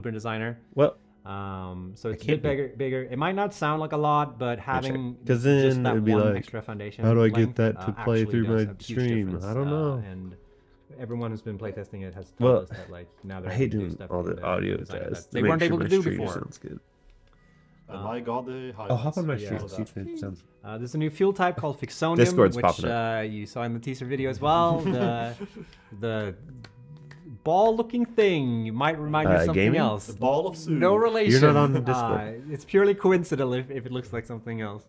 blueprint designer. Well, so it's a bit bigger. It might not sound like a lot, but having because just then that it'd be one like, extra foundation. how do I length, get that to play through does my a huge stream? difference, I don't know. And everyone who's been playtesting it has told us that like now they're I hate able to do doing stuff all in the audio designer tests. that they weren't able to do before. Sounds good. I got the highlights. Oh, hop on my stream. Yeah. See if it sounds. There's a new fuel type called Fixonium, Discord's which popping up. you saw in the teaser video as well. The ball-looking thing might remind you of something gaming? else. The ball of soup. No relation. You're not on Discord. It's purely coincidental if it looks like something else.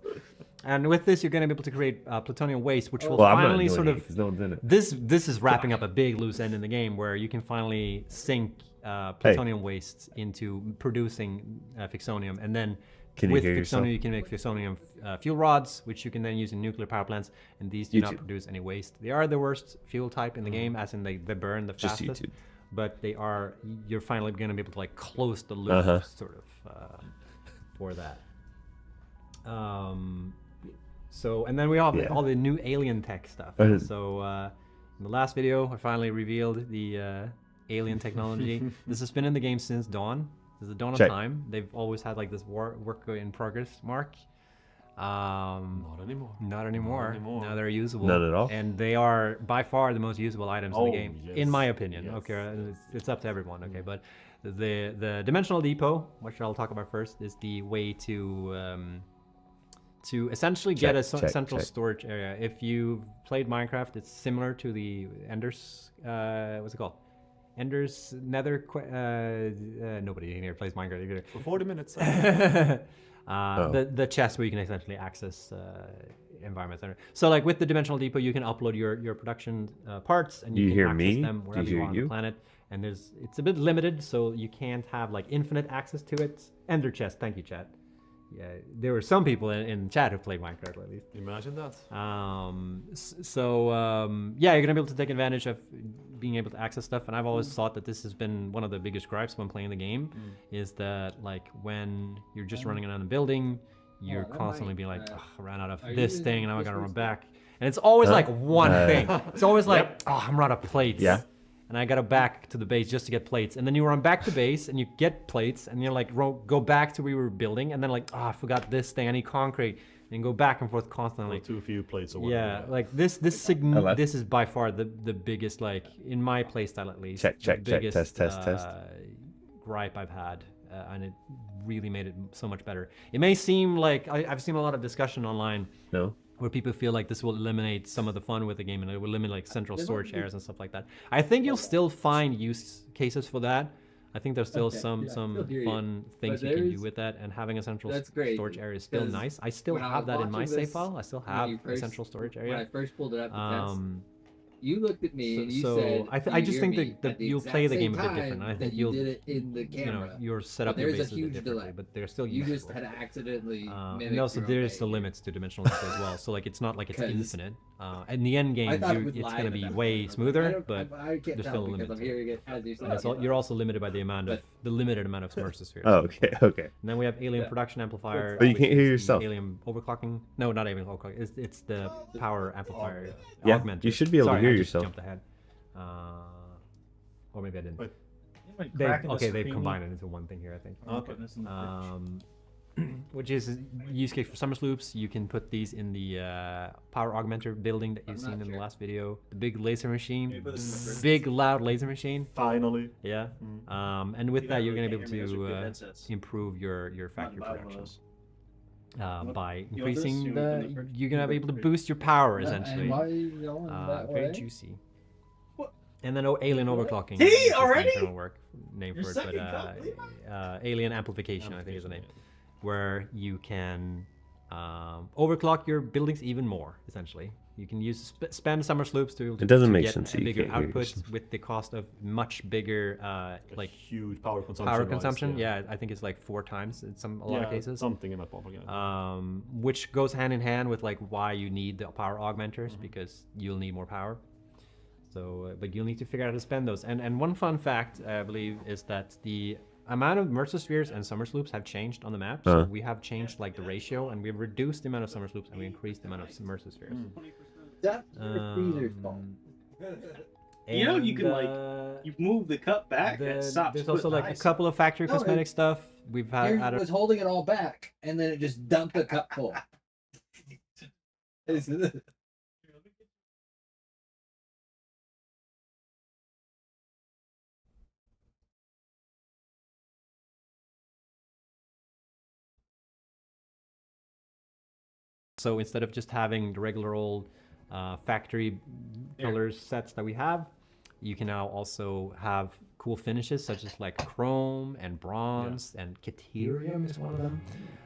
And with this, you're going to be able to create plutonium waste, which will finally sort of. No one's in it. This is wrapping up a big loose end in the game where you can finally sink plutonium waste into producing Fixonium, and then with Fixonium you can make Fixonium fuel rods, which you can then use in nuclear power plants, and these do not produce any waste. They are the worst fuel type in the game, as in they burn the fastest. Just YouTube. But they are. You're finally going to be able to like close the loop, sort of, for that. So, and then we have all the new alien tech stuff. So, in the last video, I finally revealed the alien technology. This has been in the game since dawn. This is the dawn of time. They've always had like this work in progress mark. Not anymore. Not anymore. Now they're usable. Not at all. And they are by far the most usable items in the game, yes. in my opinion. Yes. Okay, it's up to everyone. Okay, but the dimensional depot, which I'll talk about first, is the way to essentially get a central storage area. If you've played Minecraft, it's similar to the Ender's, what's it called? Ender's Nether, nobody in here plays Minecraft either. For 40 minutes. The chest where you can essentially access environments. So like with the dimensional depot, you can upload your production parts, and you can access them wherever you want on the planet. And it's a bit limited, so you can't have like infinite access to it. Ender chest, thank you, chat. Yeah, there were some people in chat who played Minecraft at least. Imagine that. Yeah, you're gonna be able to take advantage of being able to access stuff. And I've always thought that this has been one of the biggest gripes when playing the game, is that like when you're just running around a building, you're constantly being like, I ran out of this thing, and now I gotta run back. And it's always like one thing. It's always like, I'm out of plates. Yeah. And I gotta back to the base just to get plates. And then you run back to base and you get plates, and you're like, go back to where you were building, and then like, I forgot this thing, I need concrete, and go back and forth constantly. Or too few plates or whatever. Yeah, like this is by far the biggest, like in my playstyle at least, check, biggest test. gripe I've had, and it really made it so much better. It may seem like I've seen a lot of discussion online. No. Where people feel like this will eliminate some of the fun with the game, and it will eliminate like central storage areas and stuff like that. I think you'll still find use cases for that. I think there's still some fun things you can do with that, and having a central storage area is still nice. I still have that in my save file. I still have a central storage area. When I first pulled it up to test, you looked at me and you said, I just think that you'll play the game a bit different. I think you'll did it in the camera. Your setup your base a huge differently, delay. but they're still you useful. just had accidentally and also there's the limits to dimensional depth as well. So like it's not like it's infinite. In the end game, it's going to be way smoother, but there's still a limit. You're also limited by the limited amount of submersive spheres. Oh, okay. And then we have alien production amplifier. But you can't hear yourself. Alien overclocking. No, not alien overclocking. It's the power amplifier. Yeah, augmenter. you should be able to hear yourself. Jumped ahead. Or maybe I didn't. Wait. They've combined it into one thing here, I think. Okay. Which is a use case for summer sloops. You can put these in the power augmenter building that you've seen in the last video. The big laser machine, big loud laser machine. Finally. Yeah. And with that, you're going to be able to improve your factory productions. By increasing you're going to be able to boost your power essentially. Very juicy. And then alien overclocking. Already? Name for it, but alien amplification, I think is the name, where you can overclock your buildings even more. Essentially, you can spend summer sloops to it doesn't make get sense. a bigger output with the cost of much bigger like huge power consumption. Power consumption, yeah, I think it's like 4 times in a lot of cases. Something in that ballpark. Which goes hand in hand with like why you need the power augmenters, because you'll need more power. So, but you'll need to figure out how to spend those. And one fun fact, I believe, is that the amount of immersive spheres and summer sloops have changed on the map. So we have changed like the ratio, and we've reduced the amount of summer sloops, and we increased the amount of immersive spheres. That's your freezer's fault. You know, you can And, like you move the cup back and it stops. there's also like a ice. couple of factory No, cosmetic stuff. We've He had was holding it all back, and then it just dumped the cup full. So instead of just having the regular old factory colors sets that we have, you can now also have cool finishes such as like chrome and bronze and Caterium is one of them.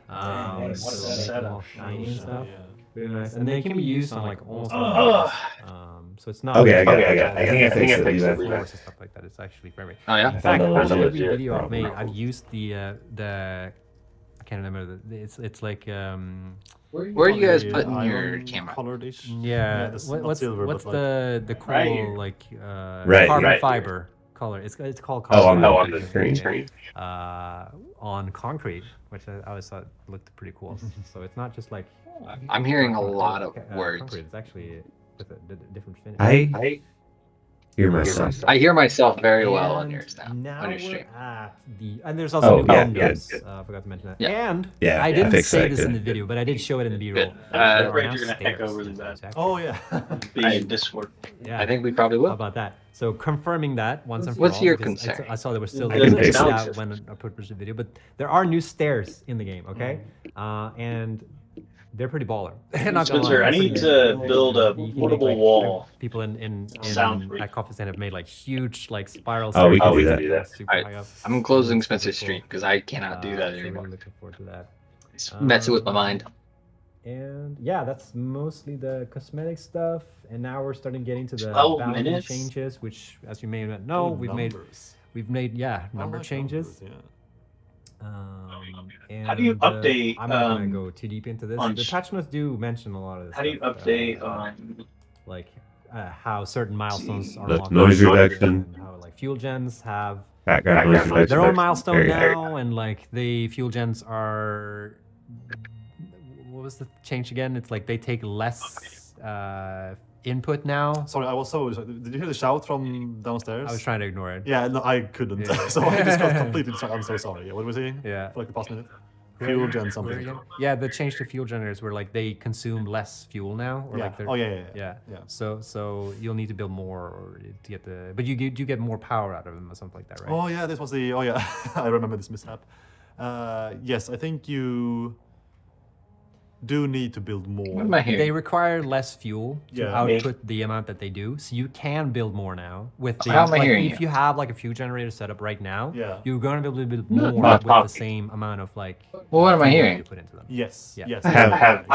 what is So that? they're all shiny and stuff. Yeah. Very nice. And they can be used on like almost all Ugh. colors. So it's not. Okay, I got like, it. I think I fixed it. floors and stuff like that. It's actually very. Oh yeah. In fact, found almost a every legit video I've problem. made, I've used the I can't remember it's like Where are you guys The putting your iron camera? Colored-ish. yeah. that's What, not what's silver, what's but like, the cool right here. like Right, carbon right. fiber color? It's called Oh, carbon on fiber. the screen. On concrete, which I always thought looked pretty cool. So it's not just like I'm hearing a lot of concrete. words. It's actually with a different finish. I hear myself. I hear myself very well on And yours now. Now On your we're stream. at the and there's also new yeah, windows. good. I forgot to mention that. Yeah. And Yeah, I yeah, didn't fix say that, this good. in the video, but I did show it in the B-roll. Good. There are Afraid now you're gonna stairs echo really in bad. Satisfactory. Oh yeah. I- The Discord. Yeah. I think we probably How will. about that? So confirming that once and for What's all. your because concern? I saw there was still I can issues fix with it. that when I put the video, but there are new stairs in the game. Okay, and they're pretty baller. Not gonna Spencer, lie, I they're need pretty to good. build a You can make, portable like, wall. People in Sound free. at Coffee Stand have made like huge like spiral. Oh, we stairs can do and that. super Alright, high up. I'm closing It's super Spencer's cool. stream because I cannot do that So anymore. really looking forward to that. It's messing with my mind. And yeah, that's mostly the cosmetic stuff. And now we're starting getting to the 12 boundary minutes? changes, which, as you may not know, we've made number I like changes. numbers, yeah. And, How do you update, I'm not gonna go too deep into this. on The patch notes do mention a lot of this. How do you stuff, update on? like how certain milestones are The unlocked noise and reduction. how like fuel gens have Background noise reduction. their own milestone Very now, and like the fuel gens are. What was the change again? It's like they take less input now. Sorry, I was so. Did you hear the shout from downstairs? I was trying to ignore it. Yeah, no, I couldn't. Yeah. So I just got completely distracted. I'm so sorry. Yeah, what were we saying? Yeah. For like the past minute. Fuel gen Where something. again? Yeah, the change to fuel generators where like they consume less fuel now, or Yeah. like they're, Oh yeah. yeah. So you'll need to build more or to get the, but you get more power out of them or something like that, right? Oh yeah, this was the. Oh yeah, I remember this mishap. Yes, I think you do need to build more. What am I hearing? They require less fuel to Yeah. output the amount that they do, so you can build more now with the. How am I like, hearing if you? you have like a fuel generator set up right now, Yeah. you're going to be able to build more with the same amount of like. Well, what am I fuel hearing? You put into them. Yes. Yeah. Yes. I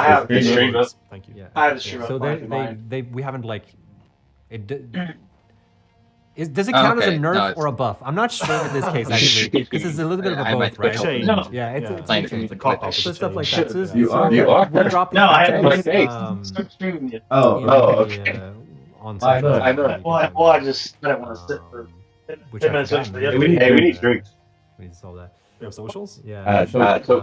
have the the stream stream up. Thank you. Yeah. I have the stream up So on mine. we haven't like it. Does it count as Okay, a no, nerf it's- or a buff? I'm not sure in this case actually. This is a little bit of a I might both, right? put Change. No. Yeah, it's Yeah. it's Plain a change. The cop out So is stuff like change. that. So this, You so are- we'll drop No, I the haven't patches, played. Start streaming it. Oh, in okay. the, on site. I know. Well, I just didn't want to sit for Which 10 I minutes forgot. for the Hey, other we need, day. we need drinks. We need to solve that. We have socials. Yeah. So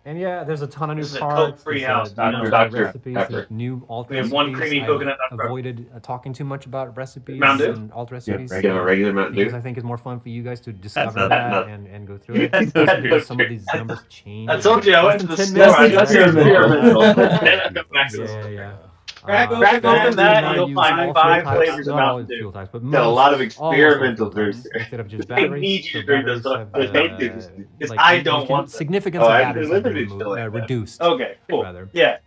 And yeah, there's a ton of new This is a parts. Coke-free there's, house, new Doctor recipes, Pepper. there's new alt We have recipes. one creamy I've coconut nut avoided talking too much about recipes Mountain Dew? and alt Yeah, recipes. regular Mountain Because Dew. I think it's more fun for you guys to discover not- that not- and go through it. That's Also not because some of true. these numbers change. I told you I went to the Less store. than I 10 got minutes. experimental. Yeah. Crack Uh, open that, now you'll use find all 5 fuel types, flavors of not all Mountain Dew. fuel types, but Got a lot of almost all experimental fuel types juice. instead of just They batteries. need you so to drink batteries those have, stuff. They hate this. Because like, I you don't can- want them. significance Oh, of I batteries have Liberty been still like that. reduced. Okay, cool. Rather. Yeah.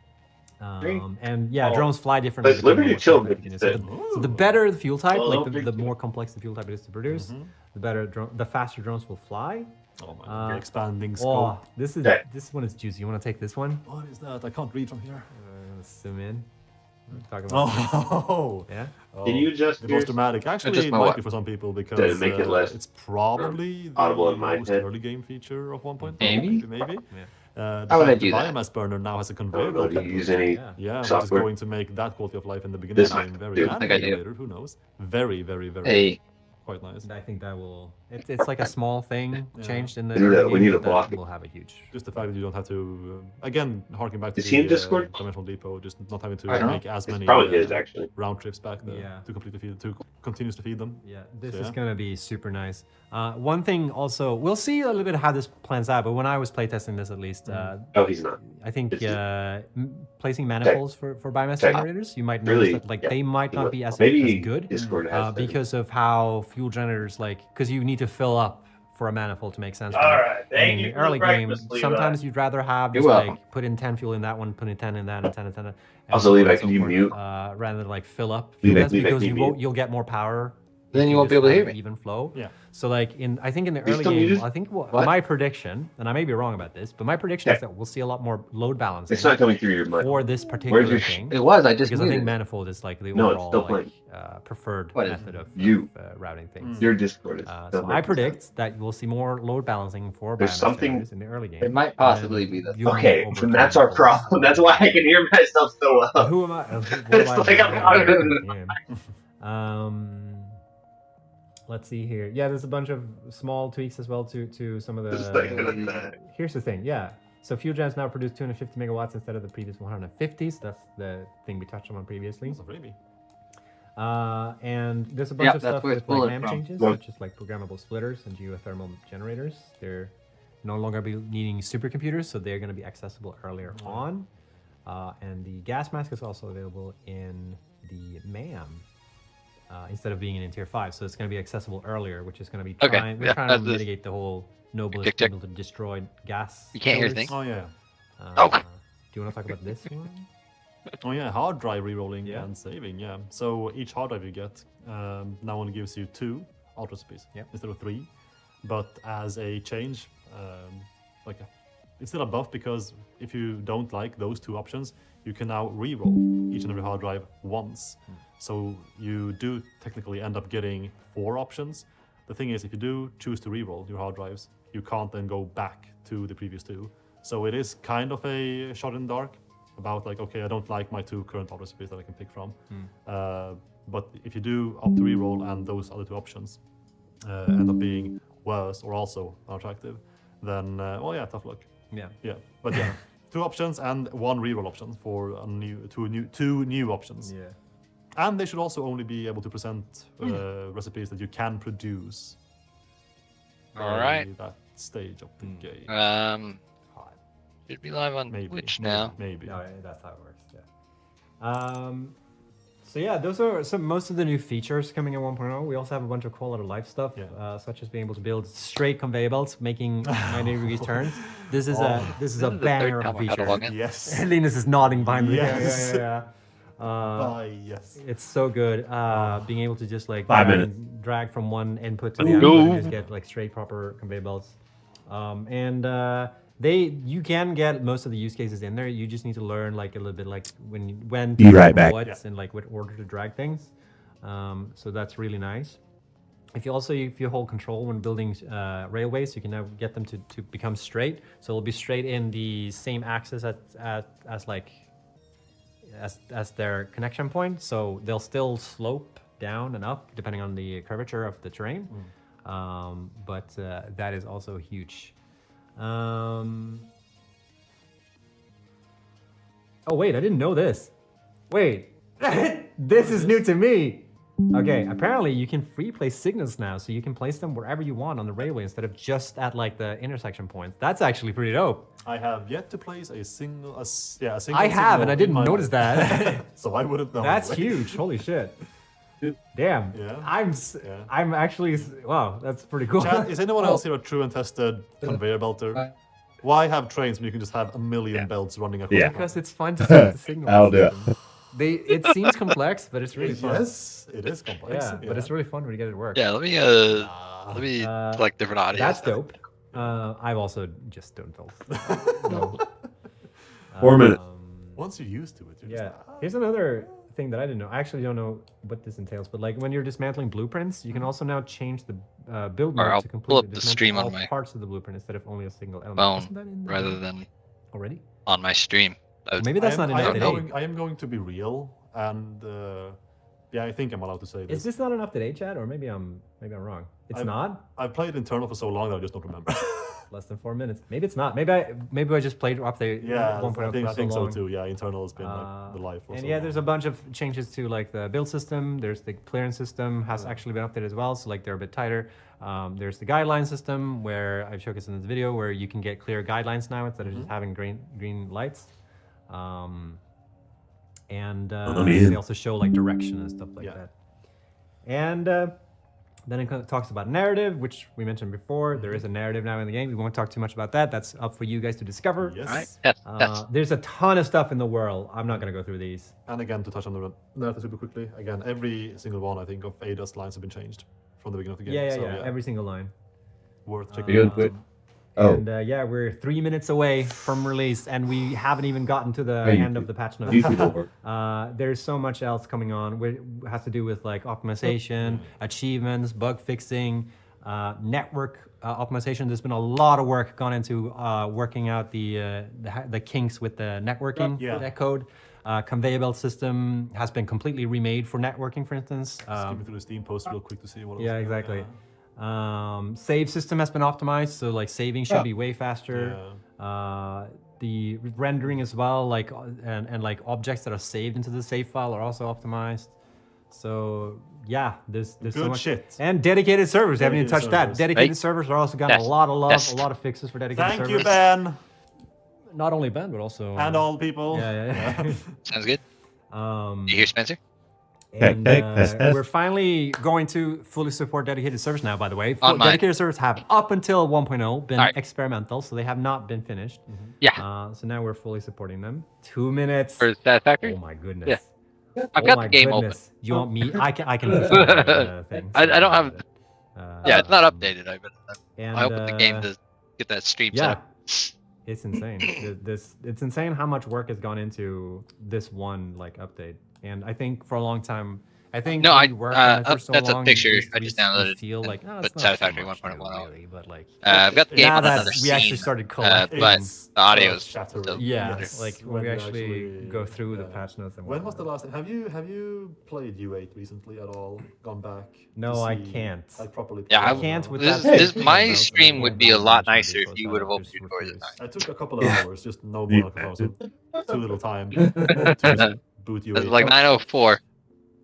And yeah, Oh. drones fly differently. But Liberty depending on what chilled fuel type with it is. this. So the better the fuel type, Well, like don't the drink more complex the fuel type it is to produce, the better the faster drones will fly. Oh my, you're expanding Oh, scope. this one is juicy. You want to take this one? What is that? I can't read from here. Let's zoom in. Talking about Oh. yeah. Can you adjust The your... most dramatic. Actually, Adjust it my might what? be for some people because To make it less it's probably the audible in my most head. early game feature of 1.0. Maybe? Maybe. Yeah. How would I The do that? biomass burner now has a I conveyor don't know, belt. do you use any... Yeah. Yeah, which is software? going to make that quality of life in the beginning This of the might game very do. and I think I maybe do. later, who knows? Very, very, very Hey, quite nice. I think that will It's like a small thing changed in the We need a that block. will have a huge. Just the fact that you don't have to, again, harking back to Is he in the Discord? Dimensional Depot, just not having to I don't know. make as many Probably his actually. round trips back there Yeah. to completely feed, to continuously feed them. Yeah, this So, is yeah. gonna be super nice. One thing also, we'll see a little bit how this plans out. But when I was playtesting this, at least, Oh, he's not. I think It's- placing manifolds for biomass Tech. generators, you might notice Really? that like Yeah. they might not be as Maybe good Discord has them. because of how fuel generators because you need to fill up for a manifold to make sense. All right, thank in you the for early the game, breakfast, Levi. sometimes you'd rather have You're just welcome. like put in 10 fuel in that one, put in 10 in that, and 10 and 10. And Also, so on Levi, and can so you forth, mute? rather than like fill up Levi, fuel dens, Levi, because can you mute? you'll get more power. Then if you won't be just able to have hear me. Even flow. Yeah. So like I think in the You early still game, muted? I think What? my prediction, and I may be wrong about this, but my prediction is Yeah. that we'll see a lot more load balancing It's not coming through your mic. for this particular your thing. It was. I just Because I think muted. manifold is like the No, it's overall still like, playing. preferred What is method of You. routing things. Your Discord is. So still I making predict sense. that we'll see more load balancing for There's biomass something- generators in the early game. It might possibly be the. You'll move Okay, over then to that's our manifolds. problem. That's why I can hear myself so But well. who am I? What It's am I like I'm doing? Let's see here. Yeah, there's a bunch of small tweaks as well to some of Just like the. Here's the thing. Yeah. So fuel gens now produce 250 megawatts instead of the previous 150. So that's the thing we touched on previously. It's a freebie. And there's a bunch Yeah, of that's stuff where it's with like pulling amp from. changes, Well- such as like programmable splitters and geothermal generators. They're no longer be needing supercomputers, so they're going to be accessible earlier on. And the gas mask is also available in the MAM instead of being in Tier 5. So it's going to be accessible earlier, which is going to be Okay, trying, we're yeah, trying to that's this. mitigate the whole noblest Tick, tick. able to destroy gas. You can't hear pillars. things. Oh yeah. Oh. Do you want to talk about this one? Oh yeah, hard drive rerolling Yeah. and saving. Yeah. So each hard drive you get now only gives you 2 alt recipes Yep. instead of 3. But as a change, it's still a buff because if you don't like those 2 options, you can now reroll each and every hard drive once. So you do technically end up getting 4 options. The thing is, if you do choose to reroll your hard drives, you can't then go back to the previous 2. So it is kind of a shot in the dark about like, okay, I don't like my 2 current alt recipes that I can pick from. But if you do opt to reroll and those other 2 options end up being worse or also unattractive, then well, yeah, tough luck. Yeah. Yeah, but yeah, 2 options and 1 reroll option for two new options. Yeah. And they should also only be able to present recipes that you can produce. All right. By that stage of the game. Hot. Should be live on Maybe. Twitch now. Maybe. No, that's how it works. Yeah. So yeah, those are most of the new features coming in 1.0. We also have a bunch of quality of life stuff, Yeah. such as being able to build straight conveyor belts, making 90 degrees turns. This is a This a is the banger third of a time I've had to feature. log in. Yes. Linus is nodding behind me. Yes. Yeah. Yes. It's so good. Being able to just like 5 minutes. drag from one input to the Ooh. output and just get like straight proper conveyor belts. You can get most of the use cases in there. You just need to learn like a little bit like when Be right back. what and like what order to drag things. So that's really nice. If you hold control when building railways, you can now get them to become straight. So it'll be straight in the same axis as their connection point. So they'll still slope down and up depending on the curvature of the terrain. But that is also huge. Oh wait, I didn't know this. Wait, this is new to me. Okay, apparently you can free place signals now, so you can place them wherever you want on the railway instead of just at like the intersection points. That's actually pretty dope. I have yet to place a single. A single I have, signal and I in didn't my notice life. that. So I wouldn't know. That's huge. Holy shit. Damn. Yeah. Yeah. I'm actually. Wow, that's pretty cool. Chat, is anyone else here a true and tested conveyor belter? Why have trains when you can just have a million belts running across? Yeah. Because it's fun to set the signal. I'll do it. It seems complex, but it's really fun. Yes, it is complex. Yeah, but it's really fun when you get it to work. Yeah, let me select different audios. That's dope. I've also just don't feel. No. 4 minutes. Once you're used to it, you're Yeah. just Here's another thing that I didn't know. I actually don't know what this entails, but like when you're dismantling blueprints, you can also now change the build Or mode I'll to pull completely up the dismantle stream on all my parts of the blueprint instead of only a single element. phone Isn't that in the- rather than already? on my stream. Maybe that's not in I am up-to-date. going. I am going to be real, and yeah, I think I'm allowed to say this. Is this not an up-to-date chat, or maybe I'm wrong? It's not? I've played Internal for so long that I just don't remember. Less than 4 minutes. Maybe it's not. Maybe I just played update 1.0 I think so so long. too. Yeah, Internal has been like the life. And yeah, there's a bunch of changes to like the build system. There's the clearance system has actually been updated as well. So like they're a bit tighter. There's the guideline system where I've showcased in this video where you can get clear guidelines now instead of just having green lights. They also show like direction and stuff like that. And then it talks about narrative, which we mentioned before. There is a narrative now in the game. We won't talk too much about that. That's up for you guys to discover. Yes. All right. There's a ton of stuff in the world. I'm not going to go through these. And again, to touch on the narrative super quickly, again, every single one I think of Ada's lines have been changed from the beginning of the game. Yeah. Every single line. Worth checking out. Good. And we're 3 minutes away from release, and we haven't even gotten to the end of the patch notes. There's so much else coming on. It has to do with like optimization, achievements, bug fixing, network optimization. There's been a lot of work gone into working out the kinks with the networking that code. Conveyor belt system has been completely remade for networking, for instance. Skimming through the Steam post real quick to see what. Yeah, exactly. Save system has been optimized, so like saving should be way faster. The rendering as well, like and like objects that are saved into the save file are also optimized. So yeah, there's so much shit. And dedicated servers. Haven't even touched that. Dedicated servers are also gotten a lot of love, a lot of fixes for dedicated servers. Thank you, Ben. Not only Ben, but also And all people. Yeah. Sounds good. You hear Spencer? And we're finally going to fully support dedicated servers now, by the way. Dedicated servers have, up until 1.0, been experimental, so they have not been finished. Yeah. So now we're fully supporting them. 2 minutes. For Satisfactory? Oh my goodness. Yeah. I've got the game open. You want me? I can thing. I don't have... it's not updated. I opened the game to get that stream set up. It's insane. It's insane how much work has gone into this one like update. And I think for a long time, we worked on it for so that's long, a picture we I just downloaded. Feel like, oh, but it's not Satisfactory so much 1.1. really, but like I've got the game now on that another we scene, actually started collecting, but the audio is shattering. still like when we actually go through the patch notes. And when was the last time? Have you played U8 recently at all? Gone back? No, I can't. I properly. Yeah, I can't. With my stream would be a lot nicer if you would have opened your doors at night. I took a couple of hours, just no more comparison. Too little time to boot U8. It was like 9:04.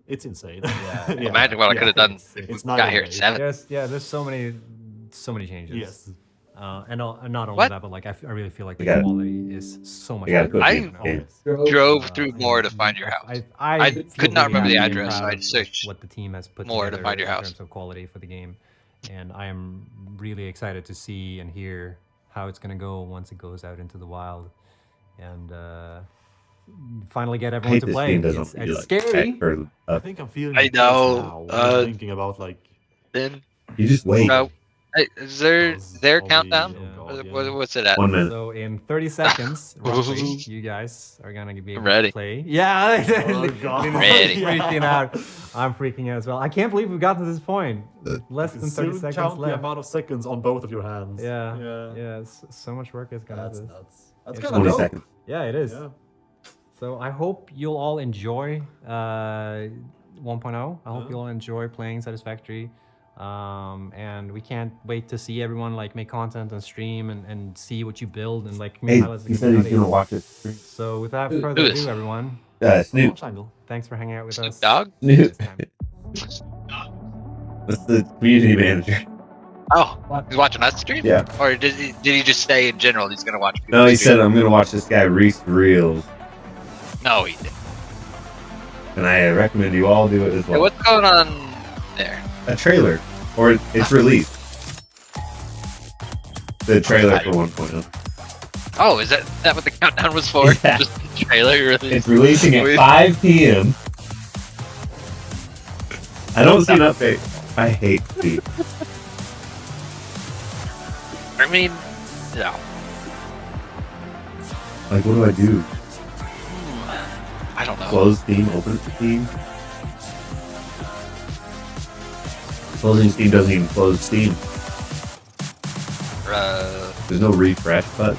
It's insane. Imagine what I could have done. It's got here at 7. There's so many changes. Yes. And not only that, but like I really feel like the quality is so much better. I drove through more to find your house. I could not remember the address, so I searched what the team has put more to together find your house. in terms of quality for the game, and I am really excited to see and hear how it's gonna go once it goes out into the wild, and finally get everyone to play. It's scary. I think I'm feeling. I know. Thinking about like. Then you just wait. No. Is there countdown? What's it at? 1 minute. So in 30 seconds, roughly, you guys are gonna be able ready. to play. Yeah, Oh, God. Ready. Freaking out. I'm freaking out as well. I can't believe we've gotten to this point. Less than 30 Soon seconds count left. the amount of seconds on both of your hands. Yeah. So much work is gone into this. nuts. That's It's kind of 20 dope. seconds. Yeah, it is. Yeah. So I hope you'll all enjoy 1.0. I hope you'll all enjoy playing Satisfactory. And we can't wait to see everyone like make content and stream and see what you build and like Hey, highlights the he said he's community. gonna watch it. So without further Who is? ado, everyone, Snoop. Launch angle. thanks for hanging out with Snoop us. Dogg? Snoop. This time. That's the community manager. Oh, he's watching us stream? Yeah. Or did he just say in general he's gonna watch? No, he stream? said I'm gonna watch this guy Reese Reels, No, he didn't. and I recommend you all do it as Hey, well. what's going on there? A trailer, or it's released. The trailer for 1.0. Oh, is that what the countdown was for? Yeah. Just the trailer? Really? It's releasing at 5 p.m. I don't see an update. I hate Steve. I mean, no. Like, what do I do? I don't know. Close Steam, open Steam. Closing Steam doesn't even close Steam. There's no refresh button.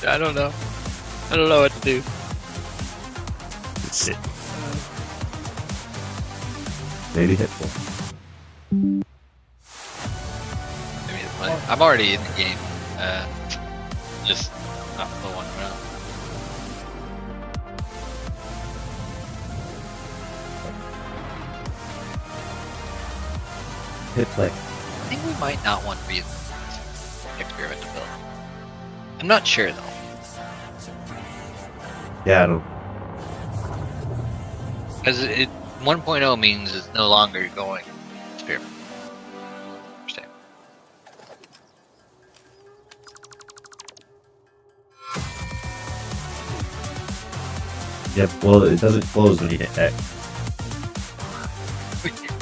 I don't know. I don't know what to do. Shit. Maybe hit full. I mean, I'm already in the game. Just not the one round. Hit play. I think we might not want to be in experimental build. I'm not sure though. Yeah, I don't. Because 1.0 means it's no longer going experiment. Understand? Yeah, well, it doesn't close when you hit X.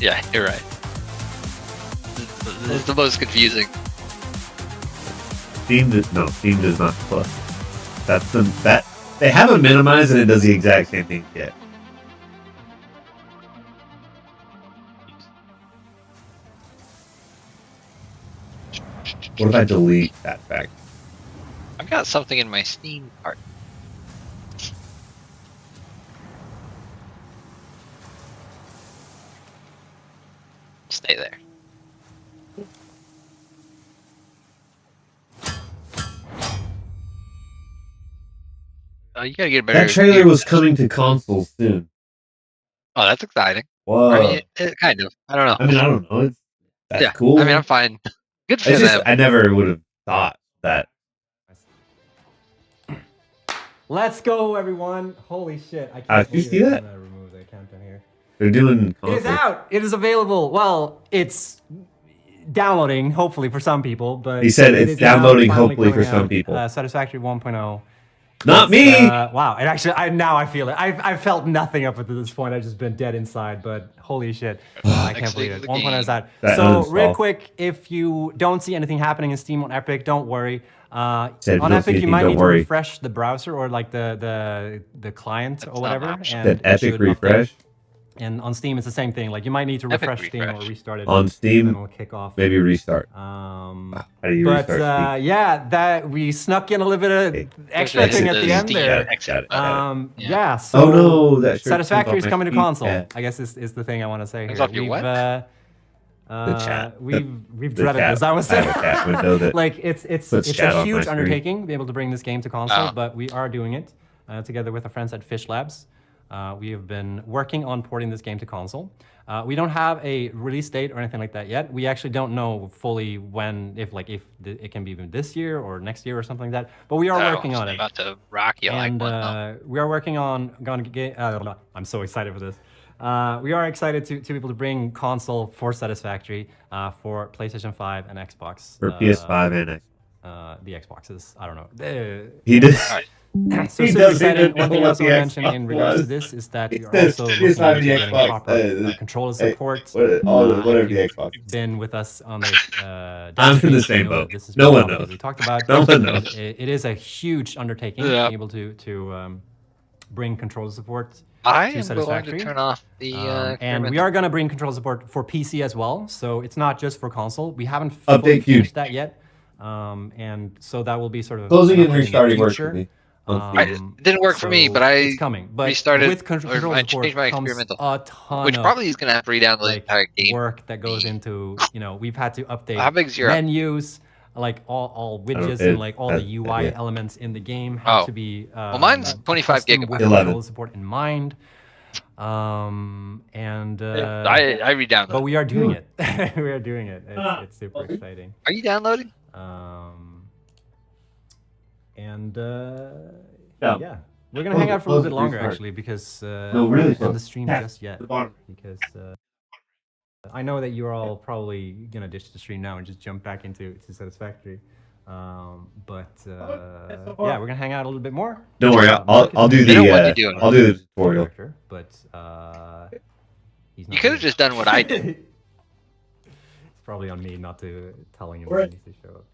Yeah, you're right. It's the most confusing. Steam does not close. That they have a minimize and it does the exact same thing. Yeah. What if I delete that fact? I've got something in my Steam cart. Stay there. You gotta get a better. That trailer was coming to consoles soon. Oh, that's exciting. Whoa. I mean, kind of. I don't know. I mean, I don't know. That's yeah, cool. I mean, I'm fine. Good for It's them. just, I never would have thought that. Let's go, everyone! Holy shit! I can't. Did you see that? I'm gonna remove the countdown here. They're doing. It is out. It is available. Well, it's downloading. Hopefully for some people, but He said it's downloading. finally Hopefully for coming some out. people. Satisfactory 1.0. Not me. Wow. And actually, now I feel it. I felt nothing up to this point. I've just been dead inside. But holy shit, I can't believe it. 1.0 is out. So real quick, if you don't see anything happening in Steam on Epic, don't worry. On Epic, you might need to refresh the browser or like the client or whatever. That Epic refresh. And on Steam, it's the same thing. Like you might need to refresh Steam or restart it. On Steam, and then it'll kick off. Maybe restart. How do you restart Steam? Yeah, that we snuck in a little bit of extra thing at the end there. Yeah. So oh no, that Satisfactory is coming to console. I guess is the thing I want to say here. We've dreaded this. I was saying, like it's a huge undertaking to be able to bring this game to console, but we are doing it together with our friends at Fish Labs. We have been working on porting this game to console. We don't have a release date or anything like that yet. We actually don't know fully when, if it can be even this year or next year or something like that. But we are working on it. About to rock you and like we are working on I'm so excited for this. We are excited to be able to bring console for Satisfactory for PlayStation 5 and Xbox. For PS5 and Xbox. The Xboxes. I don't know. He did. So super exciting. One thing I also want to mention in regards to this is that we are also looking into getting proper controller support. Whatever the Xbox. Been with us on the. I'm in the same boat. No one knows. We talked about. No one knows. It is a huge undertaking to be able to bring controller support. I am going to turn off the. And we are going to bring controller support for PC as well. So it's not just for console. We haven't fully finished that yet. And so that will be sort of closing and restarting works for me. It didn't work for me, but I restarted with control I changed my experimental, a ton which probably is going to have to re-download the entire game. Work that goes into, we've had to update How big's your menus, like all widgets and like all the UI elements in the game have to be. Well, mine's 25 gigabytes. With control support in mind. I re-downloaded. But we are doing it. We are doing it. It's super exciting. Are you downloading? Yeah, we're gonna hang out for a little bit longer actually because really on the stream just yet because I know that you're all probably gonna ditch the stream now and just jump back into Satisfactory. Yeah, we're gonna hang out a little bit more. Don't worry, I'll do the I'll do the tutorial. But he's not. You could have just done what I did. It's probably on me not to telling him when he needs to show up.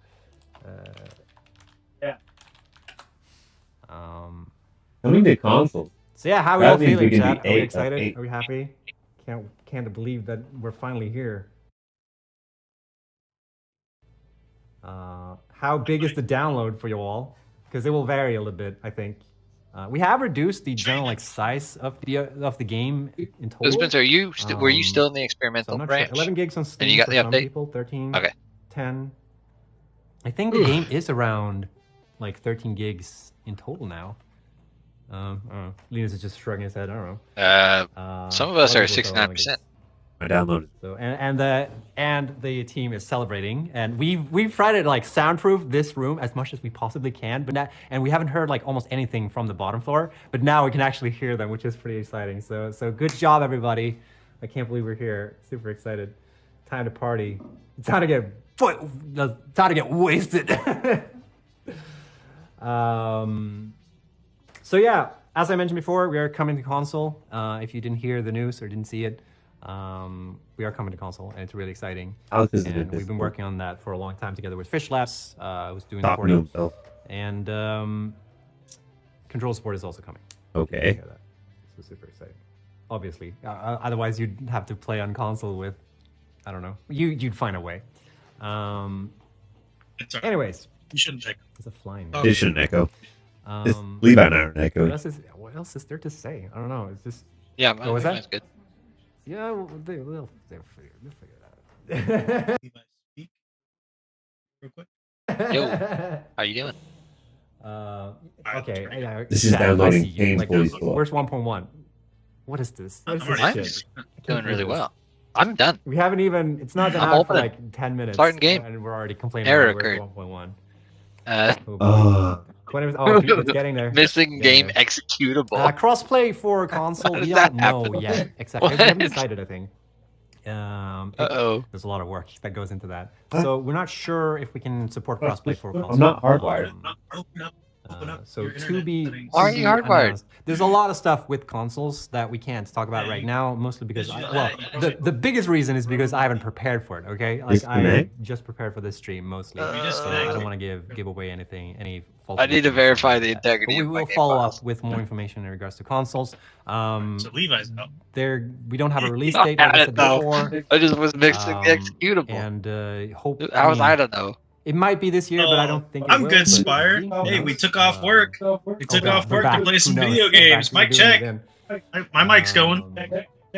Coming to console. So yeah, how are we all feeling, chat? Are we excited? Are we happy? Can't believe that we're finally here. How big is the download for you all? Because it will vary a little bit, I think. We have reduced the general like size of the game in total. Spencer, were you still in the So experimental I'm not branch? sure. 11 gigs on Steam you got for the some update? people. 13. Okay. 10. I think the game is around like 13 gigs in total now. I don't know. Linus is just shrugging his head. I don't know. Some of us other are people say 69%. I downloaded. So and the team is celebrating, and we've tried to like soundproof this room as much as we possibly can, but and we haven't heard like almost anything from the bottom floor, but now we can actually hear them, which is pretty exciting. So good job, everybody. I can't believe we're here. Super excited. Time to party. Time to get wasted. So yeah, as I mentioned before, we are coming to console. If you didn't hear the news or didn't see it, we are coming to console, and it's really exciting. And we've been working on that for a long time together with Fish Labs, who's doing the porting. And control support is also coming. Okay. So super exciting. Obviously, otherwise you'd have to play on console with, I don't know. You'd find a way. Anyways, you shouldn't echo. It's a flying. It shouldn't echo. Levi and I are echoing. What else is there to say? I don't know. It's just. Yeah, oh, is that's that good? Yeah, well, they'll figure it out. Levi, speak real quick. Yo, how you doing? Okay. Yeah, this is downloading painfully slow. Where's 1.1? What is this? What is this shit? Doing really well. I'm done. We haven't even. It's not been out for like 10 minutes. Starting game. And we're already complaining Error about where's occurred. 1.1. It's getting there. Missing game executable. Crossplay for console. We don't know yet. Exactly. We haven't decided, I think. There's a lot of work that goes into that. So we're not sure if we can support crossplay for console. I'm not hardwired. So to be Why are you hardwired? Announced. There's a lot of stuff with consoles that we can't talk about right now, mostly because the biggest reason is because I haven't prepared for it. Okay, like I just prepared for this stream mostly. So I don't want to give away any false. I need to verify the integrity. But we will follow up with more information in regards to consoles. So Levi's out. We don't have a release date, like I said before. I just was mixing the executable. And hope. I don't know. It might be this year, but I don't think. I'm good, Spire. Hey, we took off work. We took off work to play some video games. Mic check. My mic's going.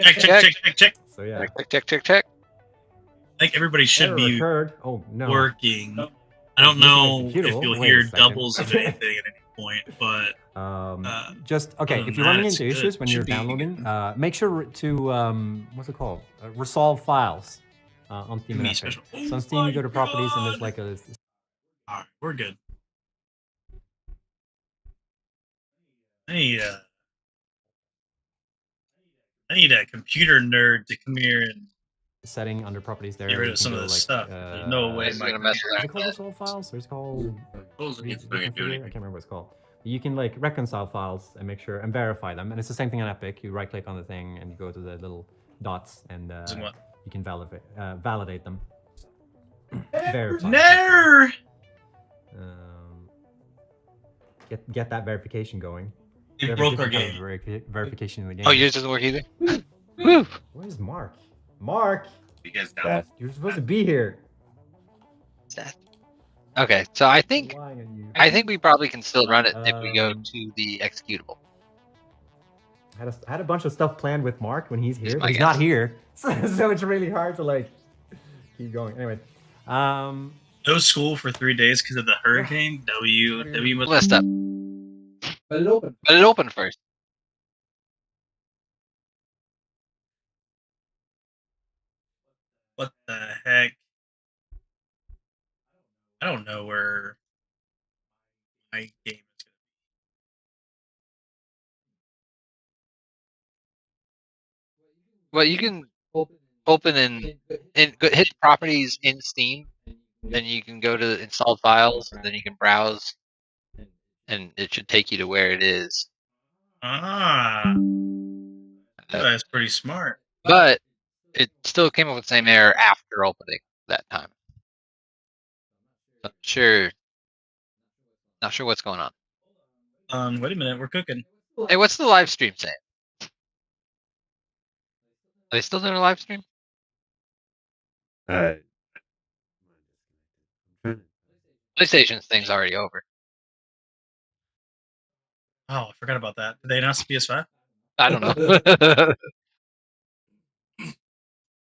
Check. So yeah. Check. I think everybody should be working. I don't know if you'll hear doubles of anything at any point, but just okay. If you're running into issues when you're downloading, make sure to what's it called? Resolve files. On Steam and Epic. So on Steam, you go to properties and there's like a. Alright, we're good. I need a computer nerd to come here and setting under properties there. Get rid of some of this stuff. There's no way I'm gonna mess with that. Is it called resolve files? Or it's called. I can't remember what it's called. You can like reconcile files and make sure and verify them, and it's the same thing on Epic. You right click on the thing and you go to the little dots and. You can validate them. Verify. No. Get that verification going. It broke our game. Verification in the game. Oh, yours doesn't work either. Woo. Where's Mark? Mark, you're supposed to be here. Okay, so I think we probably can still run it if we go to the executable. I had a bunch of stuff planned with Mark when he's here, but he's not here, so it's really hard to like keep going. Anyway, no school for 3 days because of the hurricane. W list up. But it opened. But it opened first. What the heck? I don't know where my game is going to be. Well, you can open and hit properties in Steam, then you can go to installed files, and then you can browse, and it should take you to where it is. That's pretty smart. But it still came up with the same error after opening that time. So not sure what's going on. Wait a minute, we're cooking. Hey, what's the live stream saying? Are they still doing a live stream? PlayStation's thing's already over. Oh, I forgot about that. Did they announce the PS5? I don't know.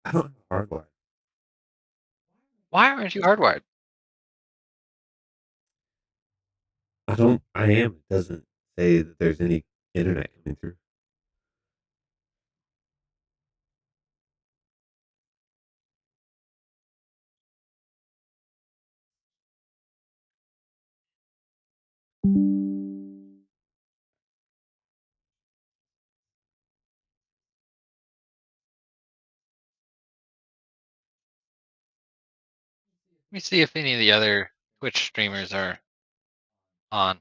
I don't have hardware. Why aren't you hardwired? I don't. I am. It doesn't say that there's any internet coming through. Let me see if any of the other Twitch streamers are on.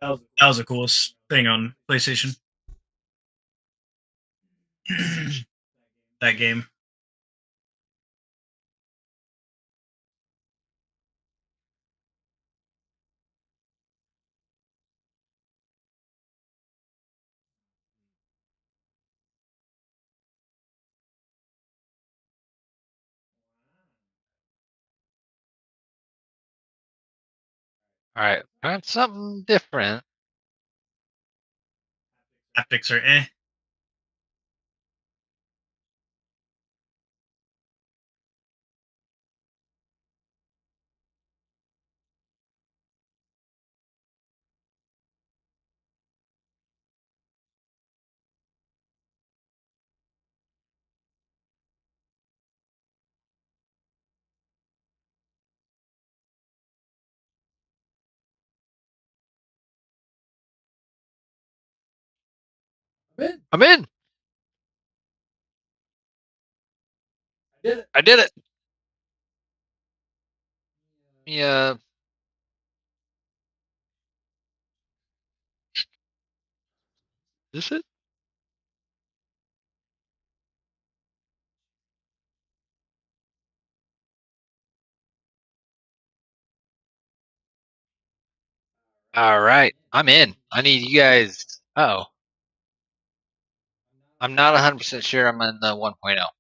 That was the coolest thing on PlayStation. That game. All right, trying something different. Haptics are eh. I'm in. I did it. Yeah. Is it? All right, I'm in. I need you guys. Oh, I'm not 100% sure I'm in the 1.0.